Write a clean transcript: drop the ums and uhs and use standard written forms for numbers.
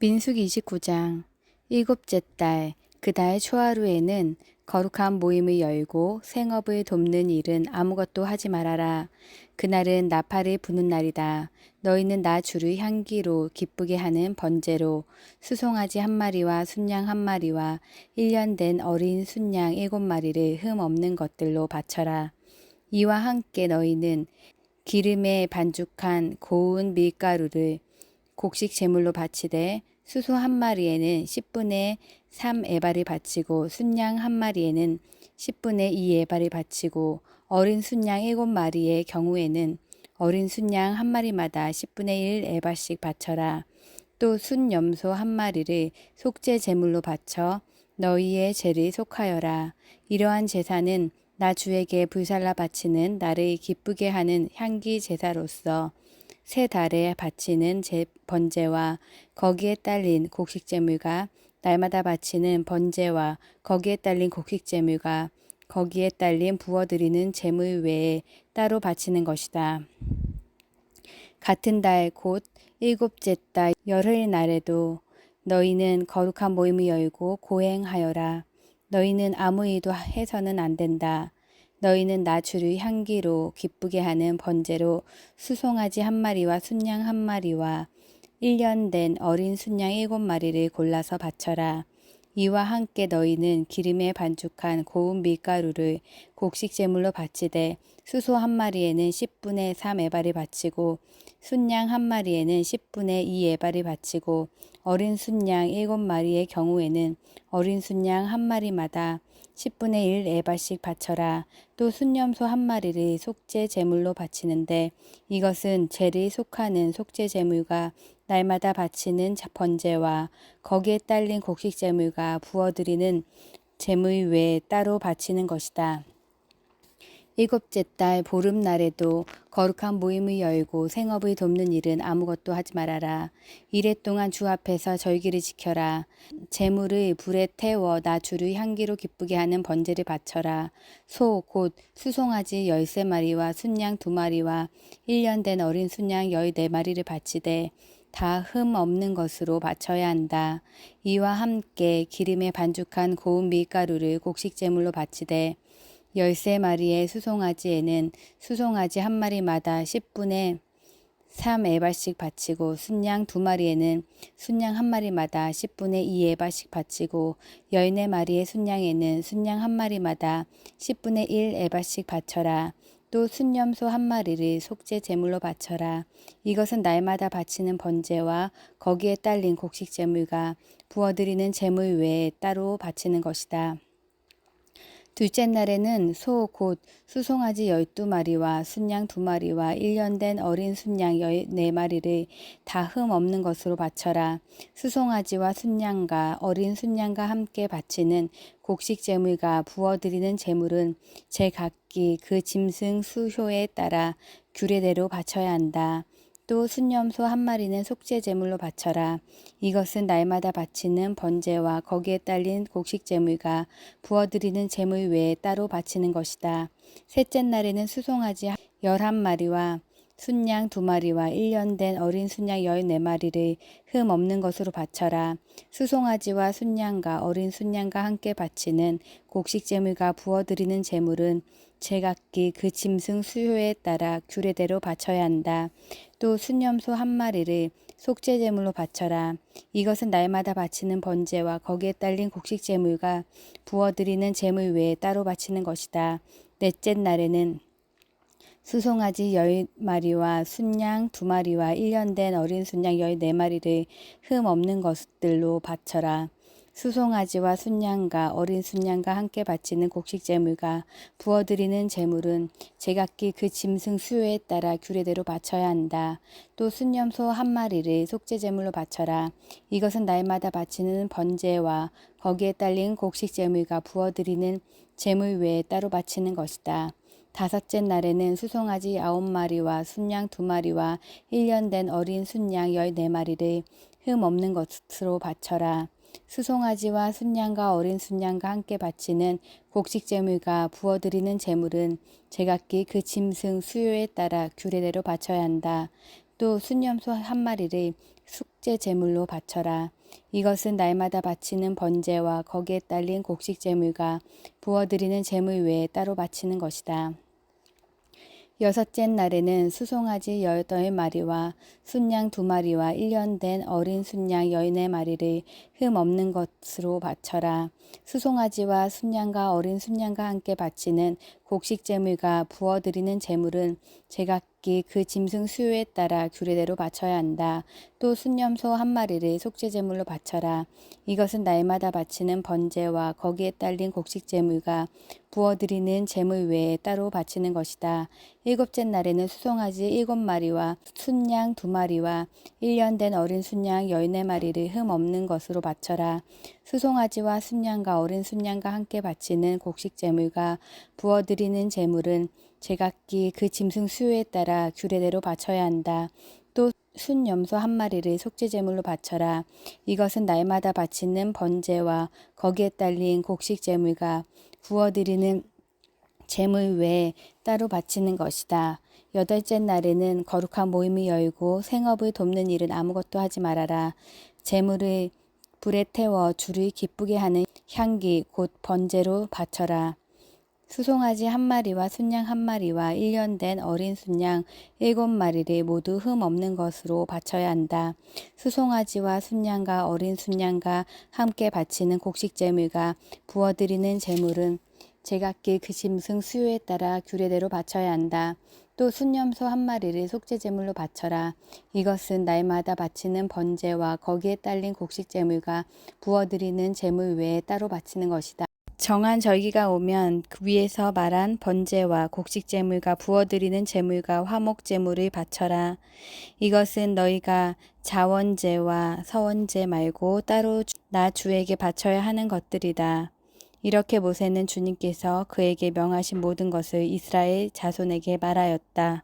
민수기 29장 일곱째 달 그 달 초하루에는 거룩한 모임을 열고 생업을 돕는 일은 아무것도 하지 말아라. 그날은 나팔을 부는 날이다. 너희는 나 주를 향기로 기쁘게 하는 번제로 수송아지 한 마리와 순양 한 마리와 1년 된 어린 순양 7마리를 흠 없는 것들로 바쳐라. 이와 함께 너희는 기름에 반죽한 고운 밀가루를 곡식 제물로 바치되 수소 한 마리에는 10분의 3 에바를 바치고 순양 한 마리에는 10분의 2 에바를 바치고 어린 순양 7마리의 경우에는 어린 순양 한 마리마다 10분의 1 에바씩 바쳐라. 또 순염소 한 마리를 속죄 제물로 바쳐 너희의 죄를 속하여라. 이러한 제사는 나 주에게 불살라 바치는 나를 기쁘게 하는 향기 제사로서 세 달에 바치는 번제와 거기에 딸린 곡식제물과 날마다 바치는 번제와 거기에 딸린 곡식제물과 거기에 딸린 부어드리는 제물 외에 따로 바치는 것이다. 같은 달 곧 일곱째 달 열흘 날에도 너희는 거룩한 모임을 열고 고행하여라. 너희는 아무 일도 해서는 안 된다. 너희는 나 주를 향기로 기쁘게 하는 번제로 수송아지 한 마리와 순양 한 마리와 1년 된 어린 순양 7마리를 골라서 바쳐라. 이와 함께 너희는 기름에 반죽한 고운 밀가루를 곡식 제물로 바치되 수소 한 마리에는 10분의 3 에바를 바치고 순양 한 마리에는 10분의 2 에바를 바치고 어린 순양 7마리의 경우에는 어린 순양 한 마리마다 10분의 1 에바씩 바쳐라. 또 순염소 한 마리를 속죄 제물로 바치는데 이것은 죄를 속하는 속죄 제물과 날마다 바치는 번제와 거기에 딸린 곡식 제물과 부어드리는 제물 외에 따로 바치는 것이다. 일곱째 달 보름날에도 거룩한 모임을 열고 생업을 돕는 일은 아무것도 하지 말아라. 이래 동안 주 앞에서 절기를 지켜라. 제물을 불에 태워 나 주를 향기로 기쁘게 하는 번제를 바쳐라. 소 곧 수송아지 13마리와 순양 2마리와 1년 된 어린 순양 14마리를 바치되 다 흠 없는 것으로 바쳐야 한다. 이와 함께 기름에 반죽한 고운 밀가루를 곡식 제물로 바치되 13마리의 수송아지에는 수송아지 한 마리마다 10분의 3 에바씩 바치고 순양 2마리에는 순양 한 마리마다 10분의 2 에바씩 바치고 14마리의 순양에는 순양 한 마리마다 10분의 1 에바씩 바쳐라. 또 순염소 한 마리를 속죄 제물로 바쳐라. 이것은 날마다 바치는 번제와 거기에 딸린 곡식 제물과 부어드리는 제물 외에 따로 바치는 것이다. 둘째 날에는 소 곧 수송아지 12마리와 순양 2마리와 1년 된 어린 순양 14마리를 다 흠 없는 것으로 바쳐라. 수송아지와 순양과 어린 순양과 함께 바치는 곡식 제물과 부어드리는 제물은 제각기 그 짐승 수효에 따라 규례대로 바쳐야 한다. 또 순염소 한 마리는 속죄 제물로 바쳐라. 이것은 날마다 바치는 번제와 거기에 딸린 곡식 제물과 부어드리는 제물 외에 따로 바치는 것이다. 셋째 날에는 수송아지 11마리와 순양 2마리와 1년 된 어린 순양 14마리를 흠 없는 것으로 바쳐라. 수송아지와 순양과 어린 순양과 함께 바치는 곡식 제물과 부어드리는 제물은 제각기 그 짐승 수요에 따라 규례대로 바쳐야 한다. 또 순염소 한 마리를 속죄 제물로 바쳐라. 이것은 날마다 바치는 번제와 거기에 딸린 곡식 제물과 부어드리는 제물 외에 따로 바치는 것이다. 넷째 날에는 수송아지 10마리와 순양 2마리와 1년 된 어린 순양 14마리를 흠 없는 것들로 바쳐라. 수송아지와 순양과 어린 순양과 함께 바치는 곡식 제물과 부어드리는 제물은 제각기 그 짐승 수요에 따라 규례대로 바쳐야 한다. 또 순염소 한 마리를 속죄 제물로 바쳐라. 이것은 날마다 바치는 번제와 거기에 딸린 곡식 제물과 부어드리는 제물 외에 따로 바치는 것이다. 다섯째 날에는 수송아지 9마리와 순양 2마리와 1년 된 어린 순양 14마리를 흠 없는 것으로 바쳐라. 수송아지와 순양과 어린 순양과 함께 바치는 곡식 제물과 부어드리는 제물은 제각기 그 짐승 수요에 따라 규례대로 바쳐야 한다. 또 순염소 한 마리를 속죄 제물로 바쳐라. 이것은 날마다 바치는 번제와 거기에 딸린 곡식 제물과 부어드리는 제물 외에 따로 바치는 것이다. 여섯째 날에는 수송아지 8마리와 순양 2마리와 1년 된 어린 순양 14마리를 흠 없는 것으로 바쳐라. 수송아지와 순양과 어린 순양과 함께 바치는 곡식 제물과 부어드리는 제물은 제각기 그 짐승 수요에 따라 규례대로 바쳐야 한다. 또 순염소 한 마리를 속죄 제물로 바쳐라. 이것은 날마다 바치는 번제와 거기에 딸린 곡식 제물과 부어드리는 제물 외에 따로 바치는 것이다. 일곱째 날에는 수송아지 7마리와 순양 2마리와 1년 된 어린 순양 14마리를 흠 없는 것으로 바쳐라. 수송아지와 순양과 어린 순양과 함께 바치는 곡식 제물과 부어드리는 제물은 제각기 그 짐승 수요에 따라 규례대로 바쳐야 한다. 또 순염소 한 마리를 속죄 제물로 바쳐라. 이것은 날마다 바치는 번제와 거기에 딸린 곡식 제물과 부어드리는 제물 외에 따로 바치는 것이다. 여덟째 날에는 거룩한 모임을 열고 생업을 돕는 일은 아무것도 하지 말아라. 제물을 불에 태워 주를 기쁘게 하는 향기 곧 번제로 바쳐라. 수송아지 한 마리와 순양 한 마리와 1년 된 어린 순양 7마리를 모두 흠 없는 것으로 바쳐야 한다. 수송아지와 순양과 어린 순양과 함께 바치는 곡식 제물과 부어드리는 제물은 제각기 그 짐승 수요에 따라 규례대로 바쳐야 한다. 또 순염소 한 마리를 속죄 제물로 바쳐라. 이것은 날마다 바치는 번제와 거기에 딸린 곡식 제물과 부어드리는 제물 외에 따로 바치는 것이다. 정한 절기가 오면 그 위에서 말한 번제와 곡식 제물과 부어드리는 제물과 화목 제물을 바쳐라. 이것은 너희가 자원제와 서원제 말고 따로 나 주에게 바쳐야 하는 것들이다. 이렇게 모세는 주님께서 그에게 명하신 모든 것을 이스라엘 자손에게 말하였다.